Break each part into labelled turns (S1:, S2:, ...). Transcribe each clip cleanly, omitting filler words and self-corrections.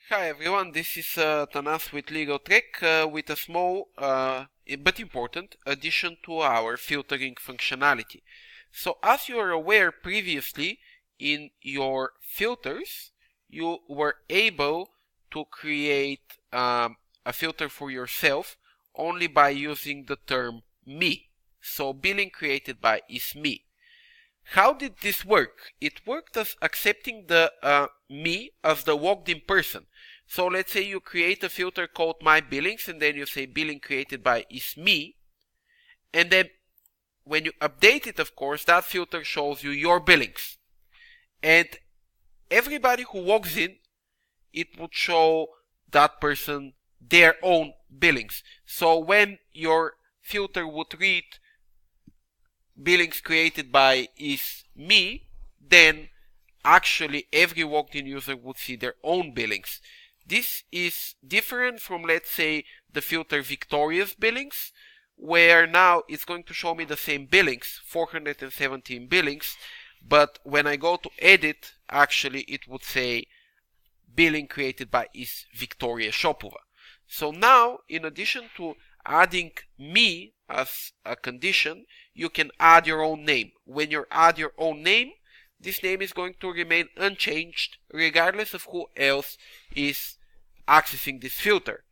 S1: Hi everyone, this is Tanas with LegalTrek with a small but important addition to our filtering functionality. So as you are aware, previously in your filters you were able to create a filter for yourself only by using the term me. So billing created by is me. How did this work? It worked as accepting the me as the logged in person. So let's say you create a filter called my billings and then you say billing created by is me. And then when you update it, of course, that filter shows you your billings. And everybody who logs in, it would show that person their own billings. So when your filter would read billings created by is me, then actually every logged in user would see their own billings. This is different from, let's say, the filter Victoria's billings, where now it's going to show me the same billings, 417 billings, but when I go to edit, actually it would say billing created by is Victoria Shopova. So now, in addition to adding me as a condition, you can add your own name. When you add your own name, this name is going to remain unchanged regardless of who else is accessing this filter.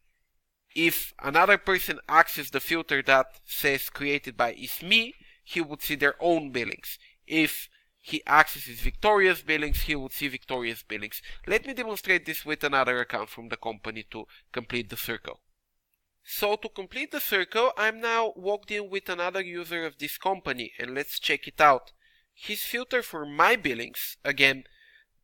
S1: If another person accesses the filter that says created by is me, he would see their own billings. If he accesses Victoria's billings, he would see Victoria's billings. Let me demonstrate this with another account from the company to complete the circle. So to complete the circle, I'm now logged in with another user of this company, and let's check it out. His filter for my billings, again,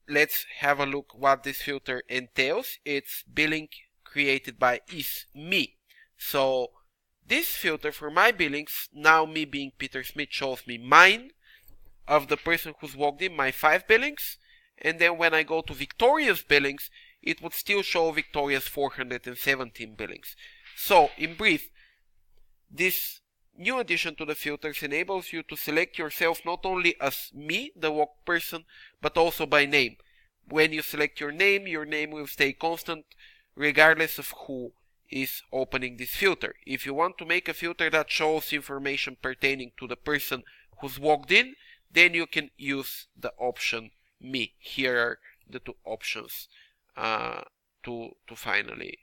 S1: let's have a look what this filter entails. It's billing created by is me. So this filter for my billings, now me being Peter Smith, shows me mine of the person who's logged in, my 5 billings, and then when I go to Victoria's billings, it would still show Victoria's 417 billings. So, in brief, this new addition to the filters enables you to select yourself not only as me, the logged person, but also by name. When you select your name will stay constant regardless of who is opening this filter. If you want to make a filter that shows information pertaining to the person who's logged in, then you can use the option me. Here are the two options to finally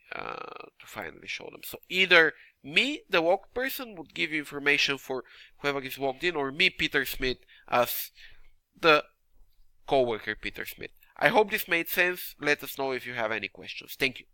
S1: show them. So either me, the logged person, would give you information for whoever is logged in, or me, Peter Smith, as the coworker Peter Smith. I hope this made sense. Let us know if you have any questions. Thank you.